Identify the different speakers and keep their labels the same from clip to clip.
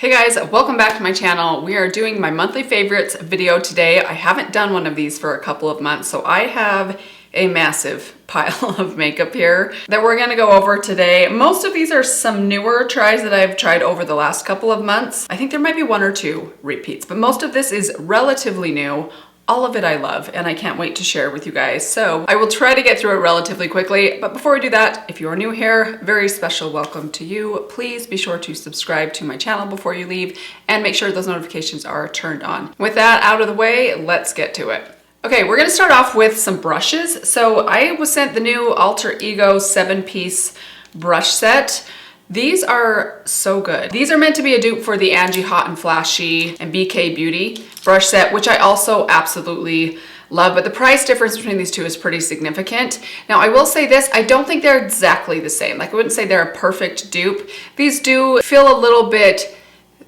Speaker 1: Hey guys, welcome back to my channel. We are doing my monthly favorites video today. I haven't done one of these for a couple of months, so I have a massive pile of makeup here that we're gonna go over today. Most of these are some newer tries that I've tried over the last couple of months. I think there might be one or two repeats, but most of this is relatively new. All of it I love, and I can't wait to share with you guys. So I will try to get through it relatively quickly, but before we do that, if you are new here, very special welcome to you. Please be sure to subscribe to my channel before you leave and make sure those notifications are turned on. With that out of the way, let's get to it. Okay, we're gonna start off with some brushes. So I was sent the new Alter Ego 7-piece brush set. These are so good. These are meant to be a dupe for the Angie Hot and Flashy and BK Beauty brush set, which I also absolutely love, but the price difference between these two is pretty significant. Now, I will say this, I don't think they're exactly the same. Like, I wouldn't say they're a perfect dupe. These do feel a little bit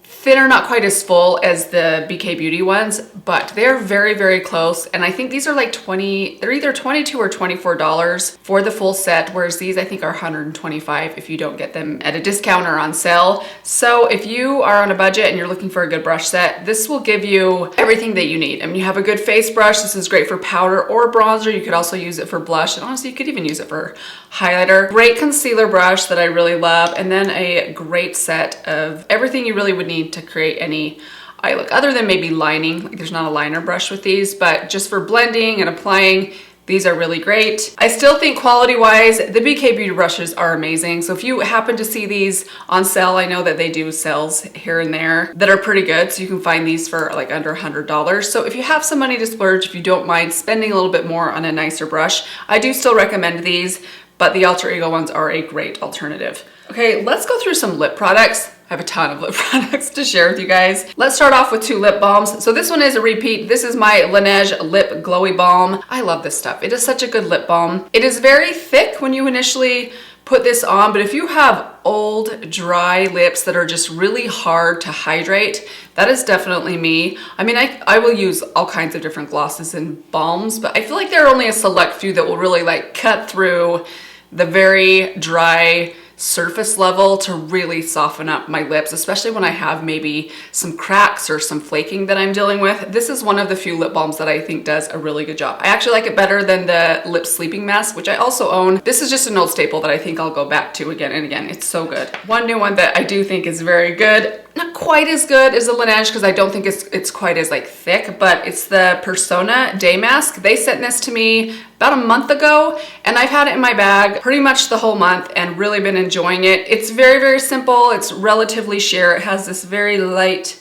Speaker 1: thinner, not quite as full as the BK Beauty ones, but they're very, very close. And I think these are like they're either $22 or $24 for the full set, whereas these I think are $125 if you don't get them at a discount or on sale. So if you are on a budget and you're looking for a good brush set, this will give you everything that you need. I mean, you have a good face brush. This is great for powder or bronzer. You could also use it for blush, and honestly, you could even use it for highlighter. Great concealer brush that I really love, and then a great set of everything you really would need to create any eye look, other than maybe lining. Like, there's not a liner brush with these, but just for blending and applying, these are really great. I still think quality-wise, the BK Beauty brushes are amazing. So if you happen to see these on sale, I know that they do sales here and there that are pretty good. So you can find these for like under $100. So if you have some money to splurge, if you don't mind spending a little bit more on a nicer brush, I do still recommend these, but the Alter Ego ones are a great alternative. Okay, let's go through some lip products. I have a ton of lip products to share with you guys. Let's start off with two lip balms. So this one is a repeat. This is my Laneige Lip Glowy Balm. I love this stuff. It is such a good lip balm. It is very thick when you initially put this on, but if you have old, dry lips that are just really hard to hydrate, that is definitely me. I mean, I will use all kinds of different glosses and balms, but I feel like there are only a select few that will really like cut through the very dry surface level to really soften up my lips, especially when I have maybe some cracks or some flaking that I'm dealing with. This is one of the few lip balms that I think does a really good job. I actually like it better than the lip sleeping mask, which I also own. This is just an old staple that I think I'll go back to again and again. It's so good. One new one that I do think is very good, not quite as good as the Laneige because I don't think it's quite as like thick, but it's the Persona Day Mask. They sent this to me about a month ago, and I've had it in my bag pretty much the whole month and really been enjoying it. It's very, very simple. It's relatively sheer. It has this very light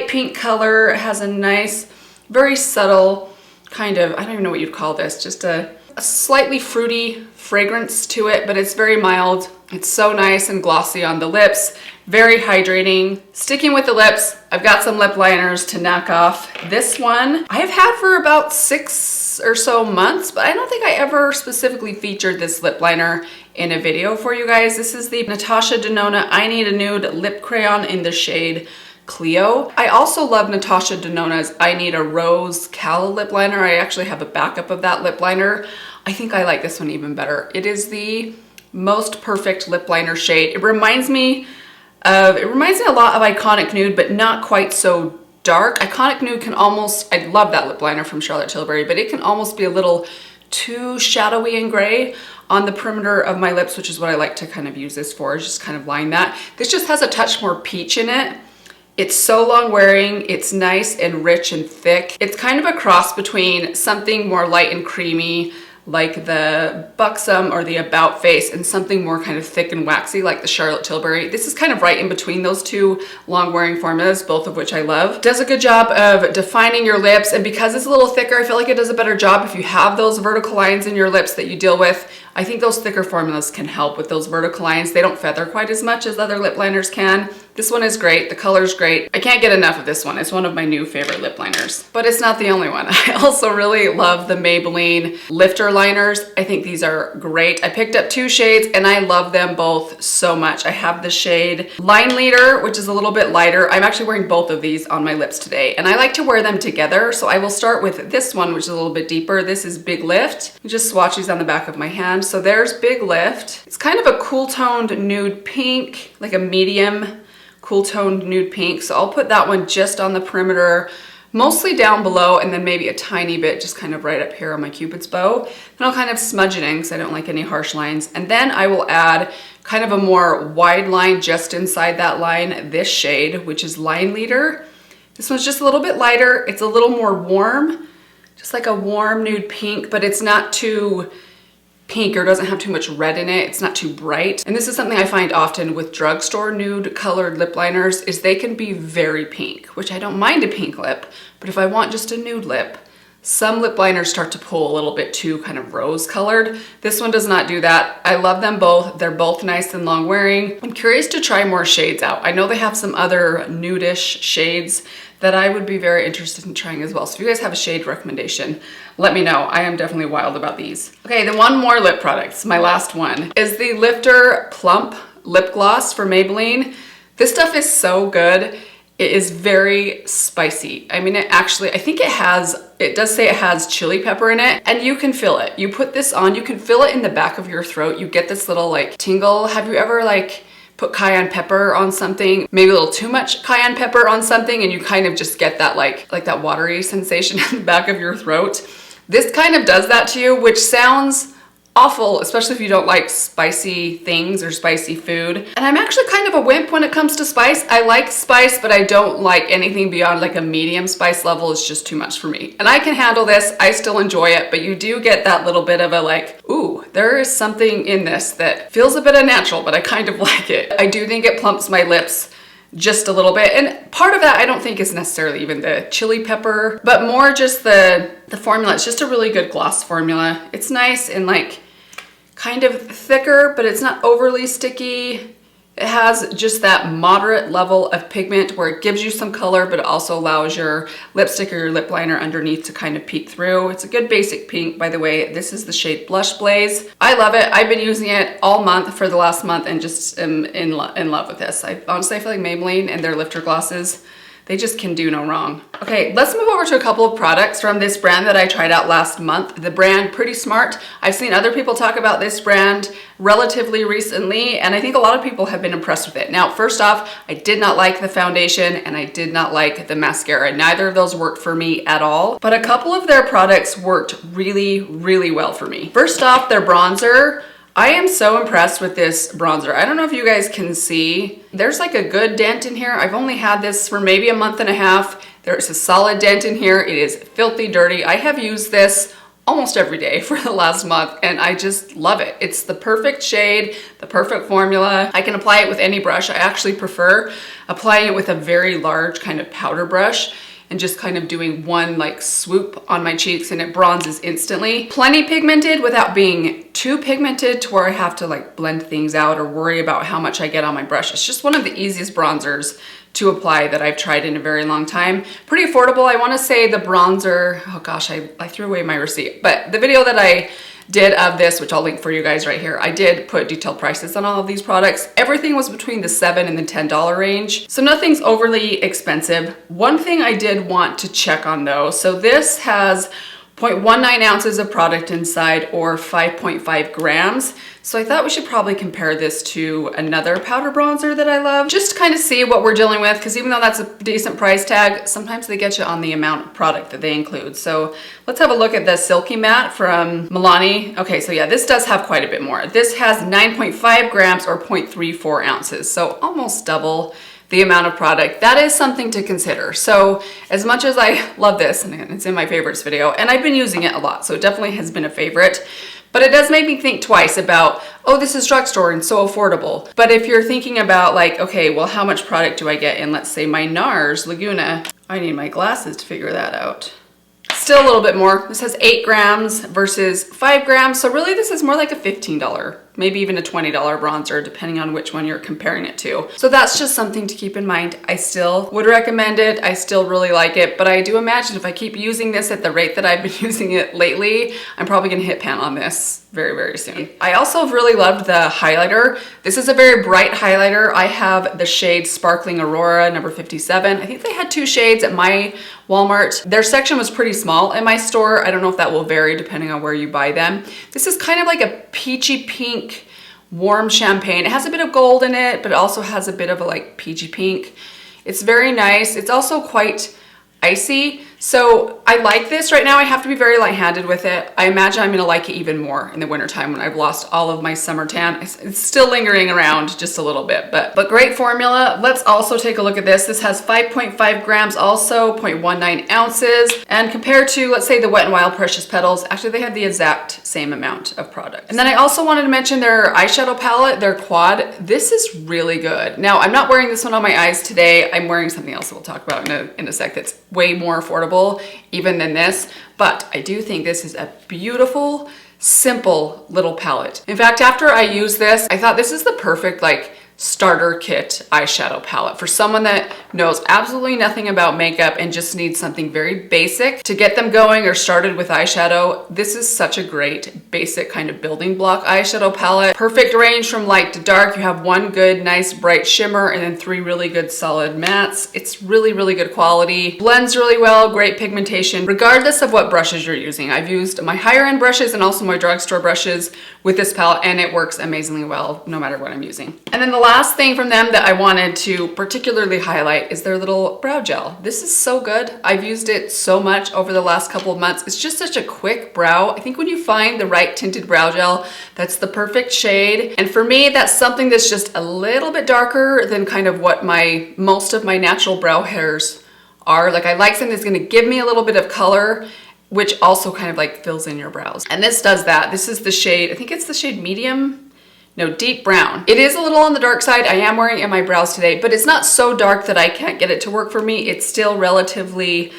Speaker 1: pink color. It has a nice, very subtle kind of, I don't even know what you'd call this, just a slightly fruity fragrance to it, but it's very mild. It's so nice and glossy on the lips, very hydrating. Sticking with the lips, I've got some lip liners to knock off. This one I have had for about 6 or so months, but I don't think I ever specifically featured this lip liner in a video for you guys. This is the Natasha Denona I Need a Nude Lip Crayon in the shade Clio. I also love Natasha Denona's I Need a Rose Calla lip liner. I actually have a backup of that lip liner. I think I like this one even better. It is the most perfect lip liner shade. It reminds me a lot of Iconic Nude, but not quite so dark. Iconic Nude can almost, I love that lip liner from Charlotte Tilbury, but it can almost be a little too shadowy and gray on the perimeter of my lips, which is what I like to kind of use this for, is just kind of line that. This just has a touch more peach in it. It's so long wearing, it's nice and rich and thick. It's kind of a cross between something more light and creamy like the Buxom or the About Face, and something more kind of thick and waxy like the Charlotte Tilbury. This is kind of right in between those two long wearing formulas, both of which I love. Does a good job of defining your lips, and because it's a little thicker, I feel like it does a better job if you have those vertical lines in your lips that you deal with. I think those thicker formulas can help with those vertical lines. They don't feather quite as much as other lip liners can. This one is great. The color's great. I can't get enough of this one. It's one of my new favorite lip liners, but it's not the only one. I also really love the Maybelline lifter liners. I think these are great. I picked up 2 shades and I love them both so much. I have the shade Line Leader, which is a little bit lighter. I'm actually wearing both of these on my lips today, and I like to wear them together. So I will start with this one, which is a little bit deeper. This is Big Lift. You just swatch these on the back of my hand. So there's Big Lift. It's kind of a cool toned nude pink, like a medium cool toned nude pink. So I'll put that one just on the perimeter, mostly down below, and then maybe a tiny bit just kind of right up here on my Cupid's bow. Then I'll kind of smudge it in because I don't like any harsh lines. And then I will add kind of a more wide line just inside that line, this shade, which is Line Leader. This one's just a little bit lighter. It's a little more warm, just like a warm nude pink, but it's not too pink or doesn't have too much red in it. It's not too bright. And this is something I find often with drugstore nude colored lip liners is they can be very pink, which I don't mind a pink lip, but if I want just a nude lip, some lip liners start to pull a little bit too kind of rose colored. This one does not do that. I love them both. They're both nice and long wearing. I'm curious to try more shades out. I know they have some other nudish shades that I would be very interested in trying as well. So if you guys have a shade recommendation, let me know. I am definitely wild about these. Okay, then one more lip product, my last one, is the Lifter Plump Lip Gloss for Maybelline. This stuff is so good. It is very spicy. I mean, it actually, I think it does say it has chili pepper in it, and you can feel it. You put this on, you can feel it in the back of your throat. You get this little like tingle. Have you ever like put cayenne pepper on something, maybe a little too much cayenne pepper on something, and you kind of just get that like that watery sensation in the back of your throat? This kind of does that to you, which sounds awful, especially if you don't like spicy things or spicy food. And I'm actually kind of a wimp when it comes to spice. I like spice, but I don't like anything beyond like a medium spice level. Is just too much for me. And I can handle this. I still enjoy it, but you do get that little bit of a like, ooh, there is something in this that feels a bit unnatural, but I kind of like it. I do think it plumps my lips just a little bit. And part of that I don't think is necessarily even the chili pepper, but more just the formula. It's just a really good gloss formula. It's nice and like kind of thicker, but it's not overly sticky. It has just that moderate level of pigment where it gives you some color, but it also allows your lipstick or your lip liner underneath to kind of peek through. It's a good basic pink, by the way. This is the shade Blush Blaze. I love it. I've been using it all month for the last month and just am in love with this. I honestly feel like Maybelline and their lifter glosses, they just can do no wrong. Okay, let's move over to a couple of products from this brand that I tried out last month. The brand Pretty Smart. I've seen other people talk about this brand relatively recently, and I think a lot of people have been impressed with it. Now, first off, I did not like the foundation and I did not like the mascara. Neither of those worked for me at all, but a couple of their products worked really, really well for me. First off, their bronzer. I am so impressed with this bronzer. I don't know if you guys can see. There's like a good dent in here. I've only had this for maybe a month and a half. There's a solid dent in here. It is filthy dirty. I have used this almost every day for the last month and I just love it. It's the perfect shade, the perfect formula. I can apply it with any brush. I actually prefer applying it with a very large kind of powder brush and just kind of doing one like swoop on my cheeks and it bronzes instantly. Plenty pigmented without being too pigmented to where I have to like blend things out or worry about how much I get on my brush. It's just one of the easiest bronzers to apply that I've tried in a very long time. Pretty affordable. I want to say the bronzer, oh gosh, I threw away my receipt, but the video that I did of this, which I'll link for you guys right here, I did put detailed prices on all of these products. Everything was between the $7 and the $10 range, so nothing's overly expensive. One thing I did want to check on though, so this has 0.19 ounces of product inside or 5.5 grams. So I thought we should probably compare this to another powder bronzer that I love, just to kind of see what we're dealing with, because even though that's a decent price tag, sometimes they get you on the amount of product that they include. So let's have a look at the Silky Matte from Milani. Okay, so yeah, this does have quite a bit more. This has 9.5 grams or 0.34 ounces, so almost double the amount of product. That is something to consider. So as much as I love this, and it's in my favorites video, and I've been using it a lot, so it definitely has been a favorite, but it does make me think twice about, oh, this is drugstore and so affordable. But if you're thinking about like, okay, well, how much product do I get in, let's say, my NARS Laguna? I need my glasses to figure that out. Still a little bit more. This has 8 grams versus 5 grams. So really this is more like a $15, maybe even a $20 bronzer, depending on which one you're comparing it to. So that's just something to keep in mind. I still would recommend it. I still really like it, but I do imagine if I keep using this at the rate that I've been using it lately, I'm probably gonna hit pan on this very, very soon. I also have really loved the highlighter. This is a very bright highlighter. I have the shade Sparkling Aurora number 57. I think they had 2 shades at my Walmart. Their section was pretty small in my store. I don't know if that will vary depending on where you buy them. This is kind of like a peachy pink warm champagne. It has a bit of gold in it, but it also has a bit of a like peachy pink. It's very nice. It's also quite icy. So I like this right now. I have to be very light-handed with it. I imagine I'm gonna like it even more in the wintertime when I've lost all of my summer tan. It's still lingering around just a little bit, but great formula. Let's also take a look at this. This has 5.5 grams also, 0.19 ounces. And compared to, let's say, the Wet n Wild Precious Petals, actually they have the exact same amount of product. And then I also wanted to mention their eyeshadow palette, their quad. This is really good. Now, I'm not wearing this one on my eyes today. I'm wearing something else that we'll talk about in a sec that's way more affordable even than this, but I do think this is a beautiful, simple little palette. In fact, after I used this, I thought this is the perfect like starter kit eyeshadow palette for someone that knows absolutely nothing about makeup and just needs something very basic to get them going or started with eyeshadow. This is such a great basic kind of building block eyeshadow palette. Perfect range from light to dark. You have one good, nice, bright shimmer and then 3 really good solid mattes. It's really, really good quality. Blends really well, great pigmentation, regardless of what brushes you're using. I've used my higher end brushes and also my drugstore brushes with this palette, and it works amazingly well no matter what I'm using. And then the last thing from them that I wanted to particularly highlight is their little brow gel. This is so good. I've used it so much over the last couple of months. It's just such a quick brow. I think when you find the right tinted brow gel, that's the perfect shade. And for me, that's something that's just a little bit darker than kind of what most of my natural brow hairs are. Like I like something that's gonna give me a little bit of color, which also kind of like fills in your brows. And this does that. This is the shade, I think it's the shade medium. No, deep brown. It is a little on the dark side. I am wearing it in my brows today, but it's not so dark that I can't get it to work for me. It's still relatively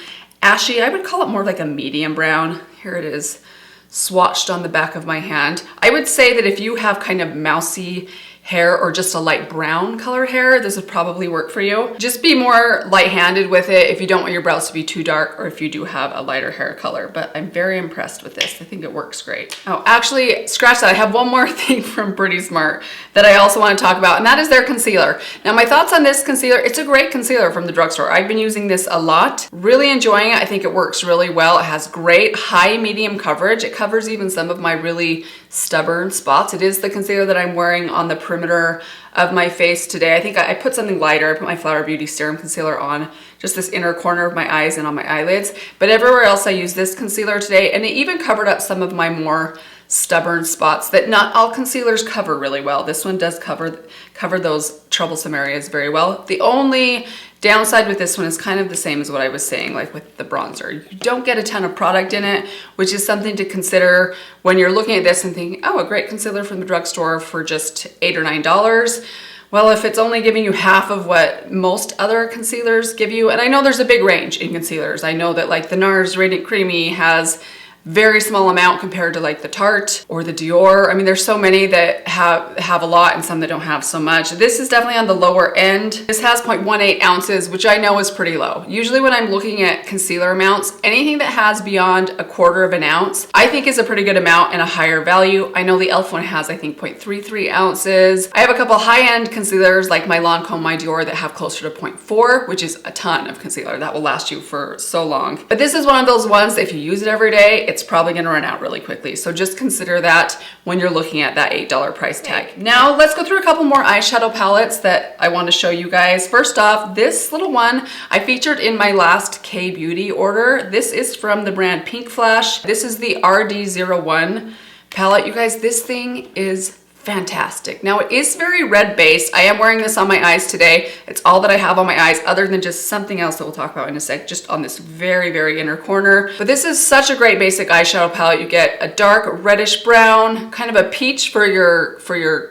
Speaker 1: ashy. I would call it more like a medium brown. Here it is, swatched on the back of my hand. I would say that if you have kind of mousy hair or just a light brown color hair, this would probably work for you. Just be more light-handed with it if you don't want your brows to be too dark or if you do have a lighter hair color, but I'm very impressed with this. I think it works great. Oh, actually, scratch that. I have one more thing from Pretty Smart that I also want to talk about, and that is their concealer. Now, my thoughts on this concealer, it's a great concealer from the drugstore. I've been using this a lot, really enjoying it. I think it works really well. It has great high medium coverage. It covers even some of my really stubborn spots. It is the concealer that I'm wearing on the perimeter of my face today. I think I put something lighter. I put my Flower Beauty Serum Concealer on just this inner corner of my eyes and on my eyelids, but everywhere else I use this concealer today, and it even covered up some of my more stubborn spots that not all concealers cover really well. This one does cover those troublesome areas very well. The only downside with this one is kind of the same as what I was saying, like with the bronzer. You don't get a ton of product in it, which is something to consider when you're looking at this and thinking, oh, a great concealer from the drugstore for just $8 or $9. Well, if it's only giving you half of what most other concealers give you, and I know there's a big range in concealers. I know that like the NARS Radiant Creamy has very small amount compared to like the Tarte or the Dior. I mean, there's so many that have a lot and some that don't have so much. This is definitely on the lower end. This has 0.18 ounces, which I know is pretty low. Usually when I'm looking at concealer amounts, anything that has beyond 1/4 of an ounce, I think is a pretty good amount and a higher value. I know the e.l.f. one has, I think, 0.33 ounces. I have a couple high-end concealers like my Lancome, my Dior that have closer to 0.4, which is a ton of concealer. That will last you for so long. But this is one of those ones that if you use it every day, it's probably gonna run out really quickly. So just consider that when you're looking at that $8 price tag. Now let's go through a couple more eyeshadow palettes that I want to show you guys. First off, this little one I featured in my last K-Beauty order. This is from the brand Pink Flash. This is the RD01 palette. You guys, this thing is fantastic. Now it is very red based. I am wearing this on my eyes today. It's all that I have on my eyes other than just something else that we'll talk about in a sec, just on this very, very inner corner. But this is such a great basic eyeshadow palette. You get a dark reddish brown, kind of a peach for your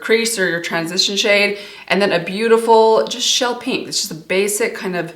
Speaker 1: crease or your transition shade, and then a beautiful just shell pink. It's just a basic kind of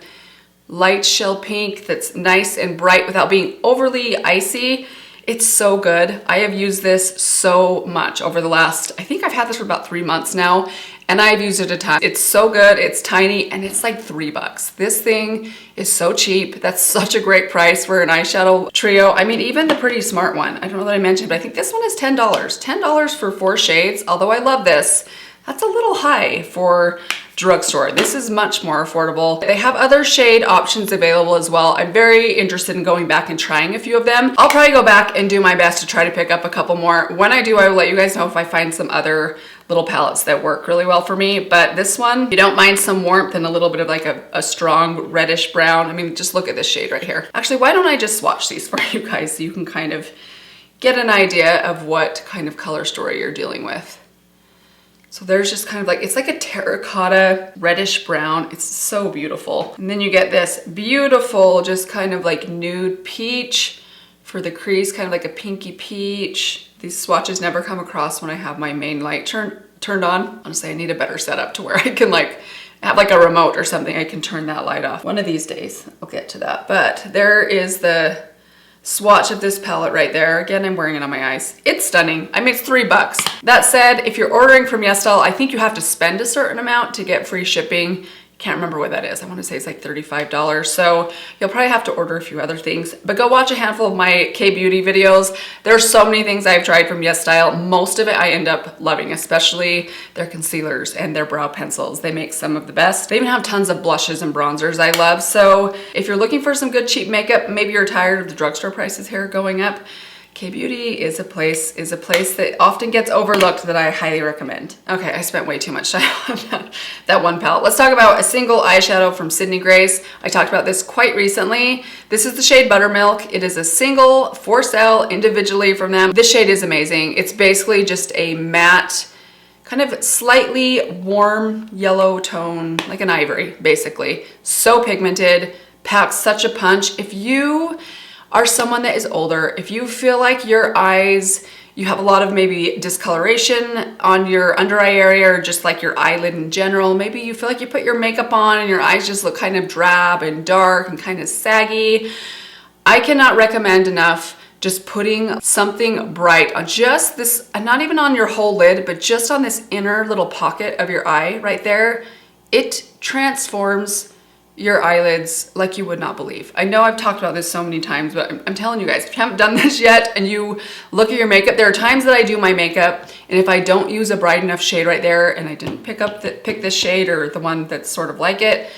Speaker 1: light shell pink that's nice and bright without being overly icy. It's so good. I have used this so much over the last, I think I've had this for about 3 months now, and I've used it a ton. It's so good, it's tiny, and it's like $3. This thing is so cheap. That's such a great price for an eyeshadow trio. I mean, even the Pretty Smart one, I don't know that I mentioned, but I think this one is $10. $10 for 4 shades, although I love this. That's a little high for drugstore. This is much more affordable. They have other shade options available as well. I'm very interested in going back and trying a few of them. I'll probably go back and do my best to try to pick up a couple more. When I do, I will let you guys know if I find some other little palettes that work really well for me. But this one, you don't mind some warmth and a little bit of like a strong reddish brown. I mean, just look at this shade right here. Actually, why don't I just swatch these for you guys so you can kind of get an idea of what kind of color story you're dealing with. So there's just kind of like, it's like a terracotta reddish brown. It's so beautiful. And then you get this beautiful, just kind of like nude peach for the crease, kind of like a pinky peach. These swatches never come across when I have my main light turned on. Honestly, I need a better setup to where I can like have like a remote or something. I can turn that light off. One of these days, I'll get to that. But there is the swatch of this palette right there. Again, I'm wearing it on my eyes. It's stunning. I mean, it's $3. That said, if you're ordering from YesStyle, I think you have to spend a certain amount to get free shipping. Can't remember what that is. I want to say it's like $35. So you'll probably have to order a few other things, but go watch a handful of my K-beauty videos. There's so many things I've tried from YesStyle. Most of it I end up loving, especially their concealers and their brow pencils. They make some of the best. They even have tons of blushes and bronzers I love. So if you're looking for some good cheap makeup, maybe you're tired of the drugstore prices here going up, K-beauty is a place that often gets overlooked that I highly recommend. Okay, I spent way too much time on that one palette. Let's talk about a single eyeshadow from Sydney Grace. I talked about this quite recently. This is the shade Buttermilk. It is a single for sale individually from them. This shade is amazing. It's basically just a matte, kind of slightly warm yellow tone, like an ivory, basically. So pigmented, packs such a punch. If you are someone that is older, if you feel like your eyes, you have a lot of maybe discoloration on your under eye area or just like your eyelid in general, maybe you feel like you put your makeup on and your eyes just look kind of drab and dark and kind of saggy, I cannot recommend enough just putting something bright on just this, not even on your whole lid, but just on this inner little pocket of your eye right there. It transforms your eyelids like you would not believe. I know I've talked about this so many times, but I'm telling you guys, if you haven't done this yet and you look at your makeup, there are times that I do my makeup and if I don't use a bright enough shade right there and I didn't pick this shade or the one that's sort of like it,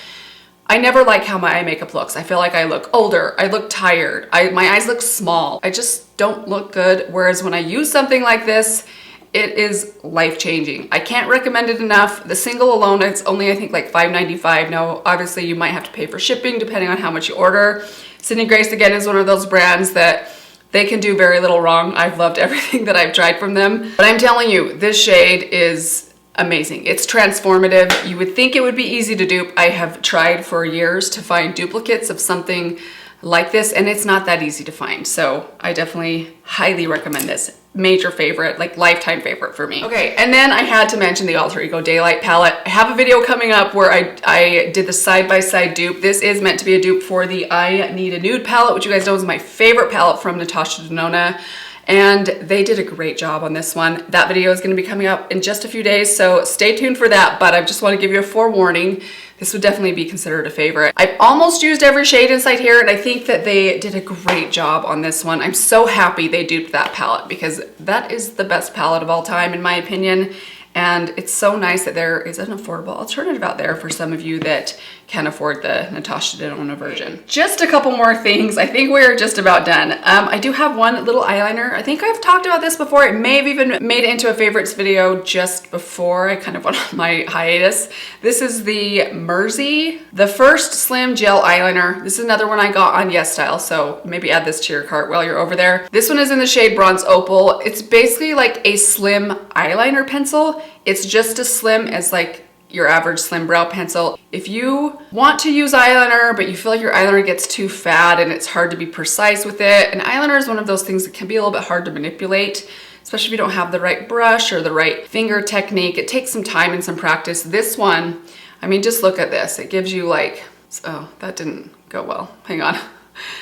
Speaker 1: I never like how my eye makeup looks. I feel like I look older, I look tired, my eyes look small. I just don't look good. Whereas when I use something like this, it is life-changing. I can't recommend it enough. The single alone, it's only I think like $5.95. Now, obviously you might have to pay for shipping depending on how much you order. Sydney Grace, again, is one of those brands that they can do very little wrong. I've loved everything that I've tried from them. But I'm telling you, this shade is amazing. It's transformative. You would think it would be easy to dupe. I have tried for years to find duplicates of something like this, and it's not that easy to find. So I definitely highly recommend this. Major favorite, like lifetime favorite for me. Okay, and then I had to mention the Alter Ego Daylight palette. I have a video coming up where I did the side-by-side dupe. This is meant to be a dupe for the I Need a Nude palette, which you guys know is my favorite palette from Natasha Denona. And they did a great job on this one. That video is going to be coming up in just a few days, so stay tuned for that. But I just want to give you a forewarning. This would definitely be considered a favorite. I've almost used every shade inside here, and I think that they did a great job on this one. I'm so happy they duped that palette because that is the best palette of all time, in my opinion. And it's so nice that there is an affordable alternative out there for some of you that can afford the Natasha Denona version. Just a couple more things. I think we're just about done. I do have one little eyeliner. I think I've talked about this before. It may have even made it into a favorites video just before I kind of went on my hiatus. This is the Mersey, the first slim gel eyeliner. This is another one I got on YesStyle, so maybe add this to your cart while you're over there. This one is in the shade Bronze Opal. It's basically like a slim eyeliner pencil. It's just as slim as like your average slim brow pencil. If you want to use eyeliner, but you feel like your eyeliner gets too fat and it's hard to be precise with it, and eyeliner is one of those things that can be a little bit hard to manipulate, especially if you don't have the right brush or the right finger technique. It takes some time and some practice. This one, I mean, just look at this. It gives you like, oh, that didn't go well. Hang on.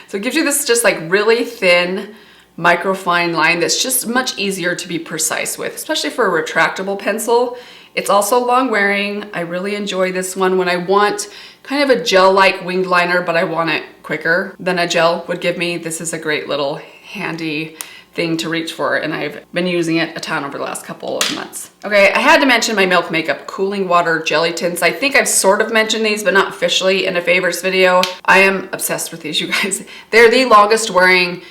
Speaker 1: So it gives you this just like really thin, microfine line that's just much easier to be precise with, especially for a retractable pencil. It's also long wearing. I really enjoy this one when I want kind of a gel-like winged liner, but I want it quicker than a gel would give me. This is a great little handy thing to reach for, and I've been using it a ton over the last couple of months. Okay, I had to mention my Milk Makeup Cooling Water Jelly Tints. I think I've sort of mentioned these, but not officially in a favorites video. I am obsessed with these, you guys. They're the longest wearing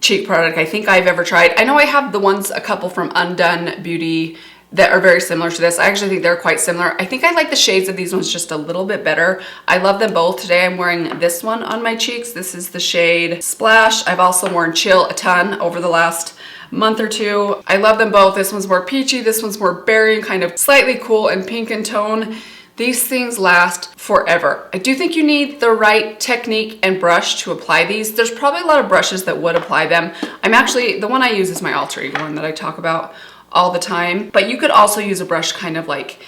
Speaker 1: cheek product I think I've ever tried. I know I have the ones, a couple from Undone Beauty, that are very similar to this. I actually think they're quite similar. I think I like the shades of these ones just a little bit better. I love them both. Today I'm wearing this one on my cheeks. This is the shade Splash. I've also worn Chill a ton over the last month or two. I love them both. This one's more peachy, this one's more berry and kind of slightly cool and pink in tone. These things last forever. I do think you need the right technique and brush to apply these. There's probably a lot of brushes that would apply them. The one I use is my alter ego one that I talk about all the time, but you could also use a brush kind of like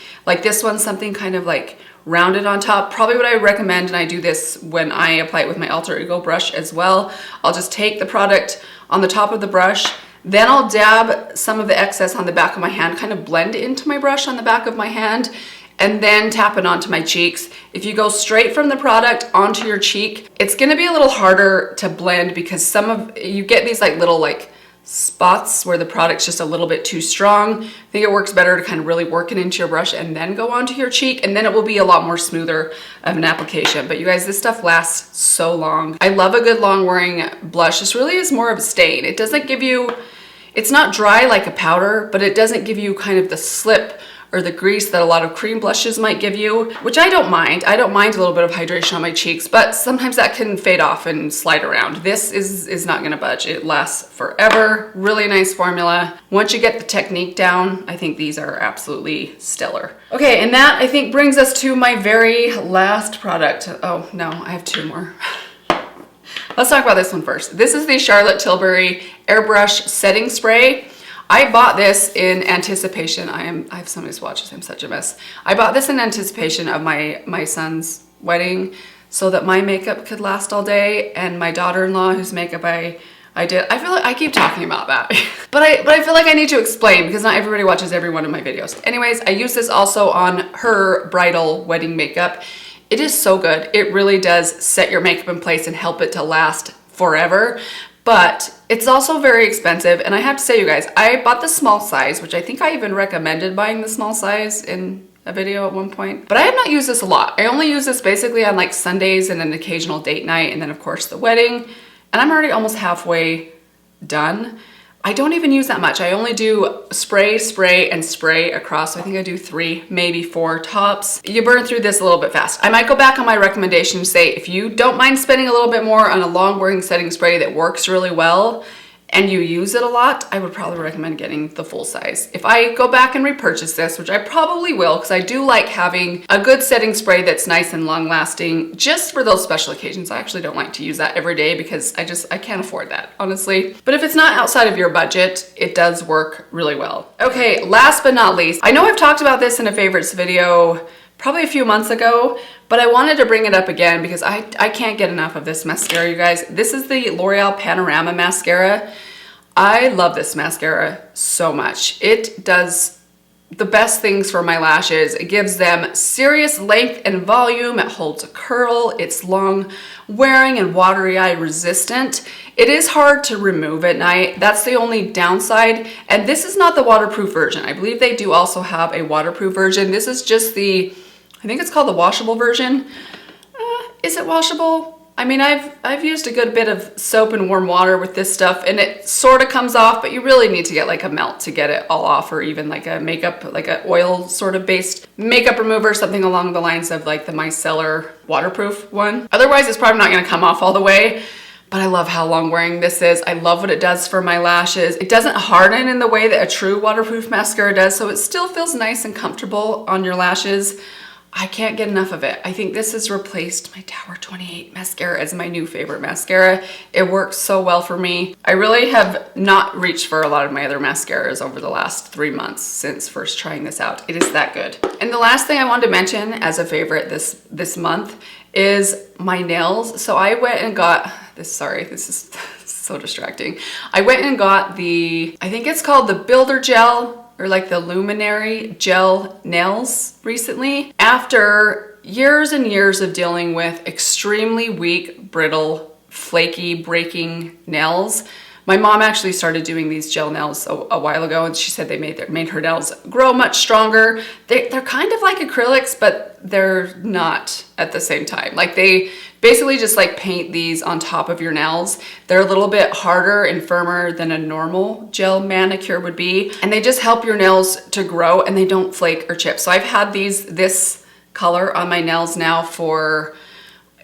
Speaker 1: this one, something kind of like rounded on top. Probably what I recommend, and I do this when I apply it with my alter ego brush as well. I'll just take the product on the top of the brush, then I'll dab some of the excess on the back of my hand, kind of blend into my brush on the back of my hand, and then tap it onto my cheeks. If you go straight from the product onto your cheek, it's gonna be a little harder to blend because you get these like little like spots where the product's just a little bit too strong. I think it works better to kind of really work it into your brush and then go onto your cheek, and then it will be a lot more smoother of an application. But you guys, this stuff lasts so long. I love a good long wearing blush. This really is more of a stain. It doesn't give you, it's not dry like a powder, but it doesn't give you kind of the slip or the grease that a lot of cream blushes might give you, which I don't mind. I don't mind a little bit of hydration on my cheeks, but sometimes that can fade off and slide around. This is not gonna budge. It lasts forever. Really nice formula. Once you get the technique down, I think these are absolutely stellar. Okay, and that I think brings us to my very last product. Oh no, I have two more. Let's talk about this one first. This is the Charlotte Tilbury Airbrush Setting Spray. I bought this in anticipation. I have so many swatches, I'm such a mess. I bought this in anticipation of my son's wedding so that my makeup could last all day, and my daughter-in-law whose makeup I did. I feel like I keep talking about that, but I feel like I need to explain because not everybody watches every one of my videos. Anyways, I use this also on her bridal wedding makeup. It is so good. It really does set your makeup in place and help it to last forever. But it's also very expensive, and I have to say, you guys, I bought the small size, which I think I even recommended buying the small size in a video at one point, but I have not used this a lot. I only use this basically on like Sundays and an occasional date night, and then of course the wedding, and I'm already almost halfway done. I don't even use that much. I only do spray, spray, and spray across. So I think I do 3, maybe 4 tops. You burn through this a little bit fast. I might go back on my recommendation and say, if you don't mind spending a little bit more on a long wearing setting spray that works really well, and you use it a lot, I would probably recommend getting the full size. If I go back and repurchase this, which I probably will, because I do like having a good setting spray that's nice and long lasting just for those special occasions. I actually don't like to use that every day because I can't afford that, honestly. But if it's not outside of your budget, it does work really well. Okay, last but not least, I know I've talked about this in a favorites video probably a few months ago, but I wanted to bring it up again because I can't get enough of this mascara, you guys. This is the L'Oreal Panorama Mascara. I love this mascara so much. It does the best things for my lashes. It gives them serious length and volume. It holds a curl. It's long wearing and watery eye resistant. It is hard to remove at night. That's the only downside. And this is not the waterproof version. I believe they do also have a waterproof version. This is just the, I think it's called the washable version. Is it washable? I mean, I've used a good bit of soap and warm water with this stuff, and it sort of comes off, but you really need to get like a melt to get it all off, or even like a makeup, like an oil sort of based makeup remover, something along the lines of like the micellar waterproof one. Otherwise, it's probably not gonna come off all the way. But I love how long wearing this is. I love what it does for my lashes. It doesn't harden in the way that a true waterproof mascara does, so it still feels nice and comfortable on your lashes. I can't get enough of it. I think this has replaced my Tower 28 mascara as my new favorite mascara. It works so well for me. I really have not reached for a lot of my other mascaras over the last 3 months since first trying this out. It is that good. And the last thing I wanted to mention as a favorite this month is my nails. So I went and got this, sorry, this is so distracting. I went and got the, I think it's called the Builder Gel, or like the Luminary Gel nails recently. After years and years of dealing with extremely weak, brittle, flaky, breaking nails, My mom actually started doing these gel nails a while ago, and she said they made her nails grow much stronger. They're kind of like acrylics, but they're not at the same time. Like they basically just like paint these on top of your nails. They're a little bit harder and firmer than a normal gel manicure would be, and they just help your nails to grow and they don't flake or chip. So I've had this color on my nails now for,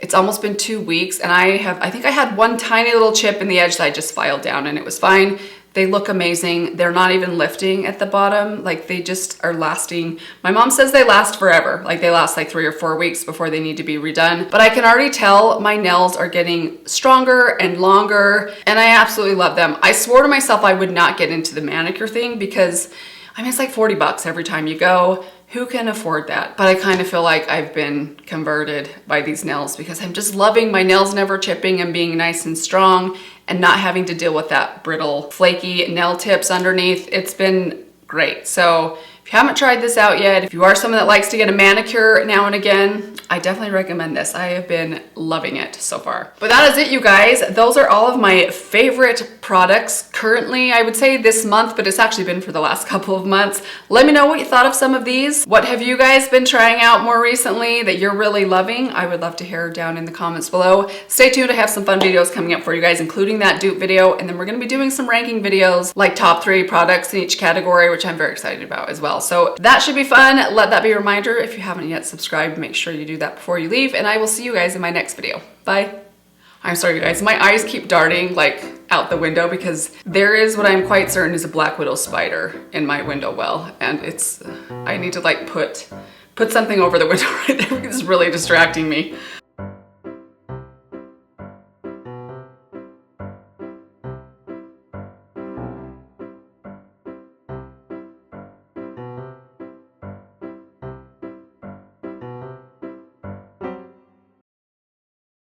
Speaker 1: it's almost been 2 weeks, and I think I had one tiny little chip in the edge that I just filed down and it was fine. They look amazing. They're not even lifting at the bottom. Like they just are lasting. My mom says they last forever. Like they last like 3 or 4 weeks before they need to be redone. But I can already tell my nails are getting stronger and longer, and I absolutely love them. I swore to myself I would not get into the manicure thing because I mean, it's like 40 bucks every time you go. Who can afford that? But I kind of feel like I've been converted by these nails because I'm just loving my nails never chipping and being nice and strong and not having to deal with that brittle, flaky nail tips underneath. It's been great. So if you haven't tried this out yet, if you are someone that likes to get a manicure now and again, I definitely recommend this. I have been loving it so far. But that is it, you guys. Those are all of my favorite products currently, I would say this month, but it's actually been for the last couple of months. Let me know what you thought of some of these. What have you guys been trying out more recently that you're really loving? I would love to hear down in the comments below. Stay tuned, I have some fun videos coming up for you guys, including that dupe video, and then we're gonna be doing some ranking videos, like top 3 products in each category, which I'm very excited about as well. So that should be fun. Let that be a reminder. If you haven't yet subscribed, make sure you do that before you leave, and I will see you guys in my next video. Bye. I'm sorry, you guys. My eyes keep darting like out the window because there is what I'm quite certain is a black widow spider in my window well, and I need to like put something over the window right there because it's really distracting me.